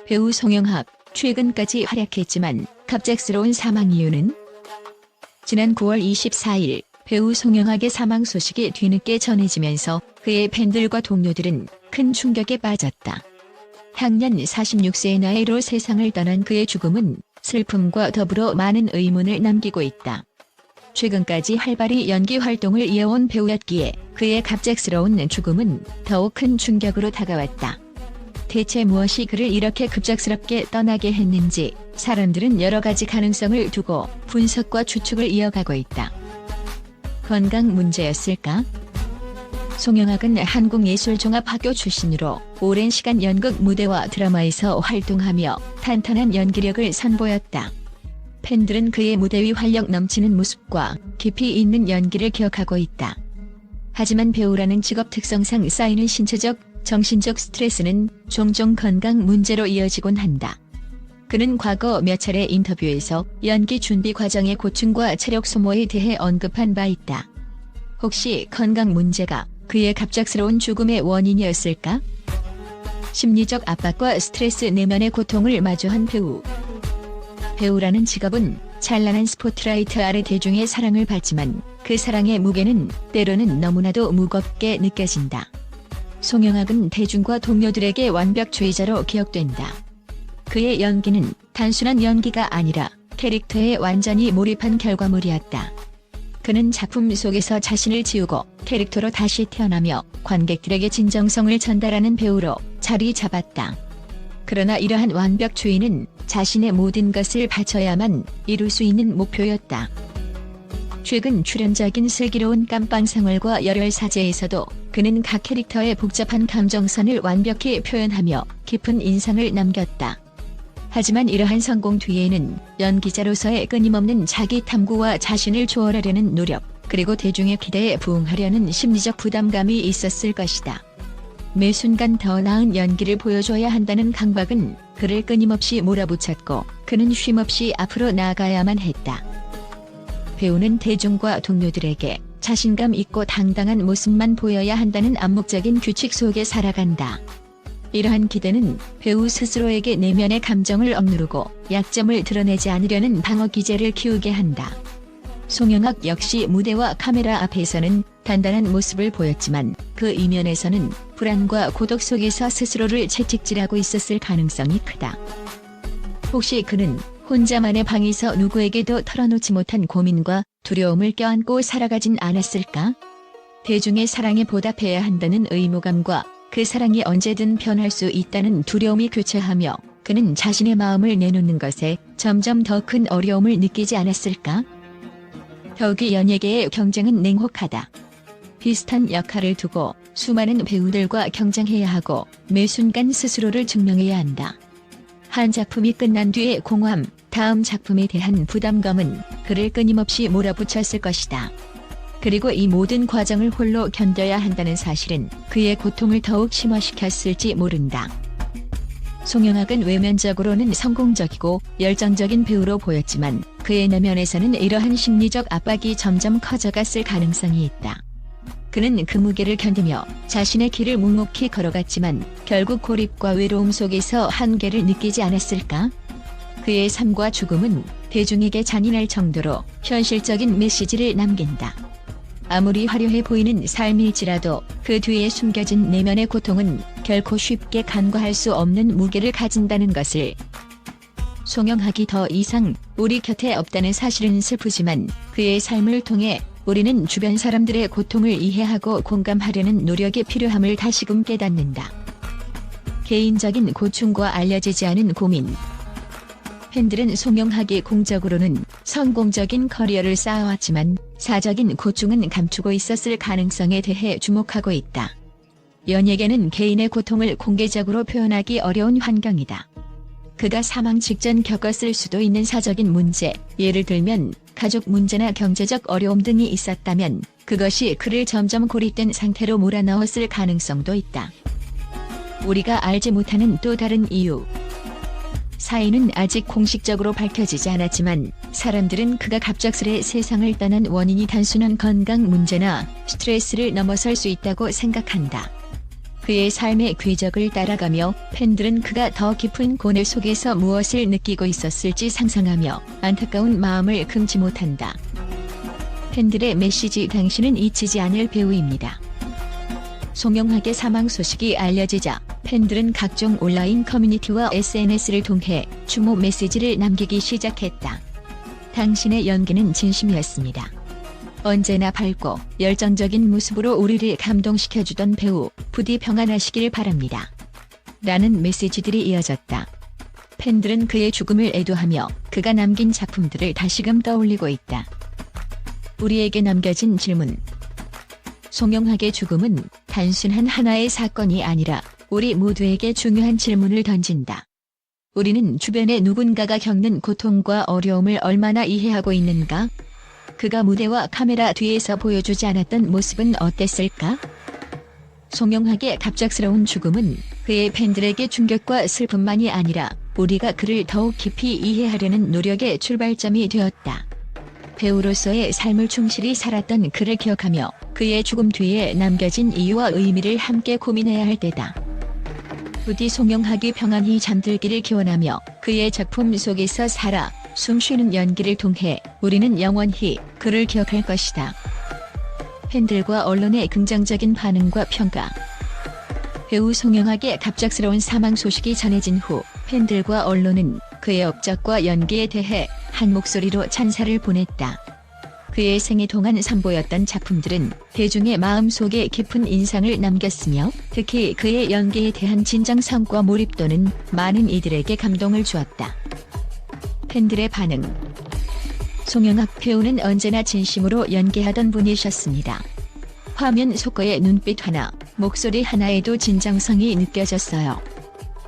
배우 송영학, 최근까지 활약했지만 갑작스러운 사망 이유는? 지난 9월 24일 배우 송영학의 사망 소식이 뒤늦게 전해지면서 그의 팬들과 동료들은 큰 충격에 빠졌다. 향년 46세의 나이로 세상을 떠난 그의 죽음은 슬픔과 더불어 많은 의문을 남기고 있다. 최근까지 활발히 연기 활동을 이어온 배우였기에 그의 갑작스러운 죽음은 더욱 큰 충격으로 다가왔다. 대체 무엇이 그를 이렇게 급작스럽게 떠나게 했는지 사람들은 여러 가지 가능성을 두고 분석과 추측을 이어가고 있다. 건강 문제였을까? 송영학은 한국예술종합학교 출신으로 오랜 시간 연극 무대와 드라마에서 활동하며 탄탄한 연기력을 선보였다. 팬들은 그의 무대 위 활력 넘치는 모습과 깊이 있는 연기를 기억하고 있다. 하지만 배우라는 직업 특성상 쌓이는 신체적, 정신적 스트레스는 종종 건강 문제로 이어지곤 한다. 그는 과거 몇 차례 인터뷰에서 연기 준비 과정의 고충과 체력 소모에 대해 언급한 바 있다. 혹시 건강 문제가 그의 갑작스러운 죽음의 원인이었을까? 심리적 압박과 스트레스 내면의 고통을 마주한 배우. 배우라는 직업은 찬란한 스포트라이트 아래 대중의 사랑을 받지만 그 사랑의 무게는 때로는 너무나도 무겁게 느껴진다. 송영학은 대중과 동료들에게 완벽주의자로 기억된다. 그의 연기는 단순한 연기가 아니라 캐릭터에 완전히 몰입한 결과물이었다. 그는 작품 속에서 자신을 지우고 캐릭터로 다시 태어나며 관객들에게 진정성을 전달하는 배우로 자리 잡았다. 그러나 이러한 완벽주의는 자신의 모든 것을 바쳐야만 이룰 수 있는 목표였다. 최근 출연작인 슬기로운 깜빵 생활과 열혈사제에서도 그는 각 캐릭터의 복잡한 감정선을 완벽히 표현하며 깊은 인상을 남겼다. 하지만 이러한 성공 뒤에는 연기자로서의 끊임없는 자기 탐구와 자신을 초월하려는 노력, 그리고 대중의 기대에 부응하려는 심리적 부담감이 있었을 것이다. 매 순간 더 나은 연기를 보여줘야 한다는 강박은 그를 끊임없이 몰아붙였고 그는 쉼없이 앞으로 나아가야만 했다. 배우는 대중과 동료들에게 자신감 있고 당당한 모습만 보여야 한다는 암묵적인 규칙 속에 살아간다. 이러한 기대는 배우 스스로에게 내면의 감정을 억누르고 약점을 드러내지 않으려는 방어 기제를 키우게 한다. 송영학 역시 무대와 카메라 앞에서는 단단한 모습을 보였지만 그 이면에서는 불안과 고독 속에서 스스로를 채찍질하고 있었을 가능성이 크다. 혹시 그는 혼자만의 방에서 누구에게도 털어놓지 못한 고민과 두려움을 껴안고 살아가진 않았을까? 대중의 사랑에 보답해야 한다는 의무감과 그 사랑이 언제든 변할 수 있다는 두려움이 교차하며 그는 자신의 마음을 내놓는 것에 점점 더 큰 어려움을 느끼지 않았을까? 더욱이 연예계의 경쟁은 냉혹하다. 비슷한 역할을 두고 수많은 배우들과 경쟁해야 하고 매 순간 스스로를 증명해야 한다. 한 작품이 끝난 뒤의 공허함, 다음 작품에 대한 부담감은 그를 끊임없이 몰아붙였을 것이다. 그리고 이 모든 과정을 홀로 견뎌야 한다는 사실은 그의 고통을 더욱 심화시켰을지 모른다. 송영학은 외면적으로는 성공적이고 열정적인 배우로 보였지만 그의 내면에서는 이러한 심리적 압박이 점점 커져갔을 가능성이 있다. 그는 그 무게를 견디며 자신의 길을 묵묵히 걸어갔지만 결국 고립과 외로움 속에서 한계를 느끼지 않았을까? 그의 삶과 죽음은 대중에게 잔인할 정도로 현실적인 메시지를 남긴다. 아무리 화려해 보이는 삶일지라도 그 뒤에 숨겨진 내면의 고통은 결코 쉽게 간과할 수 없는 무게를 가진다는 것을. 송영학이 더 이상 우리 곁에 없다는 사실은 슬프지만 그의 삶을 통해 우리는 주변 사람들의 고통을 이해하고 공감하려는 노력이 필요함을 다시금 깨닫는다. 개인적인 고충과 알려지지 않은 고민. 팬들은 송영학이 공적으로는 성공적인 커리어를 쌓아왔지만 사적인 고충은 감추고 있었을 가능성에 대해 주목하고 있다. 연예계는 개인의 고통을 공개적으로 표현하기 어려운 환경이다. 그가 사망 직전 겪었을 수도 있는 사적인 문제, 예를 들면 가족 문제나 경제적 어려움 등이 있었다면 그것이 그를 점점 고립된 상태로 몰아넣었을 가능성도 있다. 우리가 알지 못하는 또 다른 이유. 사인은 아직 공식적으로 밝혀지지 않았지만 사람들은 그가 갑작스레 세상을 떠난 원인이 단순한 건강 문제나 스트레스를 넘어설 수 있다고 생각한다. 그의 삶의 궤적을 따라가며 팬들은 그가 더 깊은 고뇌 속에서 무엇을 느끼고 있었을지 상상하며 안타까운 마음을 금치 못한다. 팬들의 메시지: 당신은 잊히지 않을 배우입니다. 송영학의 사망 소식이 알려지자 팬들은 각종 온라인 커뮤니티와 SNS를 통해 추모 메시지를 남기기 시작했다. 당신의 연기는 진심이었습니다. 언제나 밝고 열정적인 모습으로 우리를 감동시켜주던 배우, 부디 평안하시길 바랍니다. 라는 메시지들이 이어졌다. 팬들은 그의 죽음을 애도하며 그가 남긴 작품들을 다시금 떠올리고 있다. 우리에게 남겨진 질문. 송영학의 죽음은 단순한 하나의 사건이 아니라 우리 모두에게 중요한 질문을 던진다. 우리는 주변의 누군가가 겪는 고통과 어려움을 얼마나 이해하고 있는가? 그가 무대와 카메라 뒤에서 보여주지 않았던 모습은 어땠을까? 송영학의 갑작스러운 죽음은 그의 팬들에게 충격과 슬픔만이 아니라 우리가 그를 더욱 깊이 이해하려는 노력의 출발점이 되었다. 배우로서의 삶을 충실히 살았던 그를 기억하며 그의 죽음 뒤에 남겨진 이유와 의미를 함께 고민해야 할 때다. 부디 송영학이 평안히 잠들기를 기원하며 그의 작품 속에서 살아 숨쉬는 연기를 통해 우리는 영원히 그를 기억할 것이다. 팬들과 언론의 긍정적인 반응과 평가. 배우 송영학의 갑작스러운 사망 소식이 전해진 후 팬들과 언론은 그의 업적과 연기에 대해 한 목소리로 찬사를 보냈다. 그의 생애 동안 선보였던 작품들은 대중의 마음속에 깊은 인상을 남겼으며 특히 그의 연기에 대한 진정성과 몰입도는 많은 이들에게 감동을 주었다. 팬들의 반응. 송영학 배우는 언제나 진심으로 연기하던 분이셨습니다. 화면 속 그의 눈빛 하나, 목소리 하나에도 진정성이 느껴졌어요.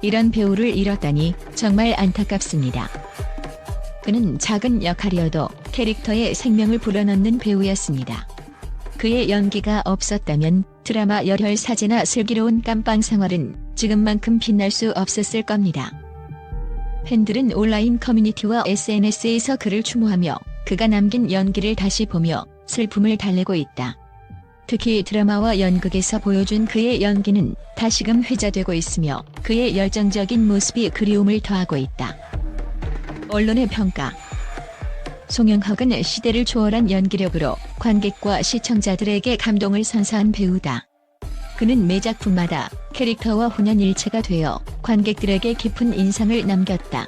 이런 배우를 잃었다니 정말 안타깝습니다. 그는 작은 역할이어도 캐릭터에 생명을 불어넣는 배우였습니다. 그의 연기가 없었다면 드라마 열혈사제나 슬기로운 깜빵 생활은 지금만큼 빛날 수 없었을 겁니다. 팬들은 온라인 커뮤니티와 SNS에서 그를 추모하며 그가 남긴 연기를 다시 보며 슬픔을 달래고 있다. 특히 드라마와 연극에서 보여준 그의 연기는 다시금 회자되고 있으며 그의 열정적인 모습이 그리움을 더하고 있다. 언론의 평가. 송영학은 시대를 초월한 연기력으로 관객과 시청자들에게 감동을 선사한 배우다. 그는 매 작품마다 캐릭터와 혼연일체가 되어 관객들에게 깊은 인상을 남겼다.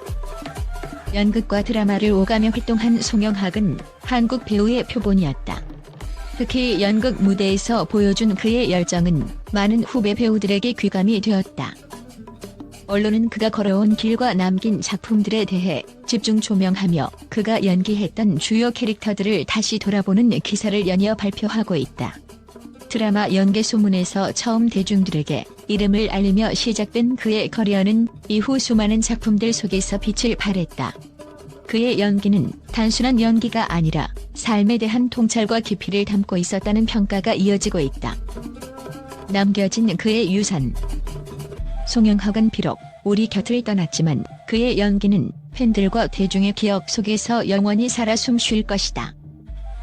연극과 드라마를 오가며 활동한 송영학은 한국 배우의 표본이었다. 특히 연극 무대에서 보여준 그의 열정은 많은 후배 배우들에게 귀감이 되었다. 언론은 그가 걸어온 길과 남긴 작품들에 대해 집중 조명하며 그가 연기했던 주요 캐릭터들을 다시 돌아보는 기사를 연이어 발표하고 있다. 드라마 연계 소문에서 처음 대중들에게 이름을 알리며 시작된 그의 커리어는 이후 수많은 작품들 속에서 빛을 발했다. 그의 연기는 단순한 연기가 아니라 삶에 대한 통찰과 깊이를 담고 있었다는 평가가 이어지고 있다. 남겨진 그의 유산. 송영학은 비록 우리 곁을 떠났지만 그의 연기는 팬들과 대중의 기억 속에서 영원히 살아 숨쉴 것이다.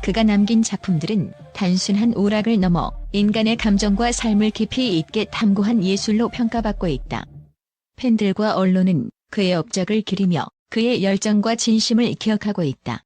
그가 남긴 작품들은 단순한 오락을 넘어 인간의 감정과 삶을 깊이 있게 탐구한 예술로 평가받고 있다. 팬들과 언론은 그의 업적을 기리며 그의 열정과 진심을 기억하고 있다.